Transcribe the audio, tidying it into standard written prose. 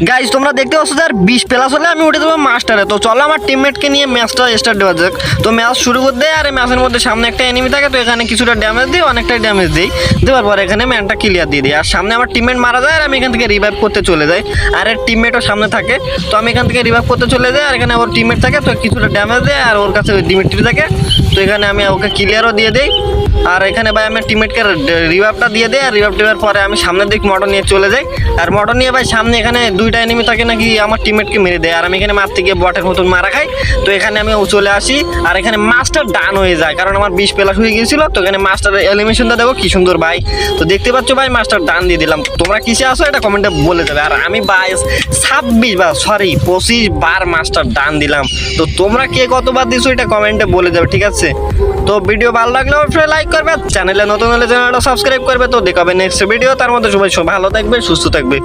Guys তোমরা দেখতে পাচ্ছ যে আর 20 প্লাস হলে আমি উঠে দেবো মাস্টারে। তো চলো আমার টিমমেটকে নিয়ে ম্যাচটা স্টার্ট দেওয়া যাক। তো ম্যাচ শুরু করে দেয় আর এই ম্যাচের মধ্যে সামনে একটা এনিমি থাকে, তো এখানে কিছুটা ড্যামেজ দিই, অনেকটাই ড্যামেজ দিই, দেওয়ার পর এখানে ম্যানটা ক্লিয়ার দিয়ে দিই। আর সামনে আমার টিমমেট মারা যায় আর আমি এখান থেকে রিভাইভ করতে চলে যাই। আর এর টিমমেটও সামনে থাকে, তো আমি এখান থেকে রিভাইভ করতে চলে যাই। আর এখানে ওর টিমমেট থাকে, তো কিছুটা ড্যামেজ দেয় আর ওর কাছে ওই ডিমিট্রি থাকে, তো এখানে আমি ওকে ক্লিয়ারও দিয়ে দিই। আর এখানে ভাই আমি টিমমেটকে রিভাইভটা দিয়ে দেয়। আর রিভাইভ দেওয়ার পরে আমি সামনের দিক মোটর নিয়ে চলে যাই। আর মোটর নিয়ে ভাই সামনে এখানে দুইটা এনিমি থাকে নাকি আমার টিমমেটকে মেরে দেয়, আর আমি এখানে মারতে গিয়ে বটের মতন মারা খাই। তো এখানে আমি চলে আসি আর এখানে মাস্টার ডান হয়ে যায়, কারণ আমার 20 প্লাস হয়ে গিয়েছিল। তো এখানে মাস্টার এলিমিনেশনটা দেখো কি সুন্দর ভাই। তো দেখতে পাচ্ছ ভাই মাস্টার ডান দিয়ে দিলাম। তোমরা কিসে আসো এটা কমেন্টে বলে দেবে। আর আমি ভাই 25 বার মাস্টার ডান দিলাম। তো তোমরা কে কতবার দিছো এটা কমেন্টে বলে দেবে, ঠিক আছে? তো ভিডিও ভালো লাগলে অবশ্যই লাইক করবে, চ্যানেলে নতুন হলে চ্যানেলটা সাবস্ক্রাইব করবে। তো দেখাবে নেক্সট ভিডিও, তার মধ্যে সবাই ভালো থাকবে, সুস্থ থাকবে।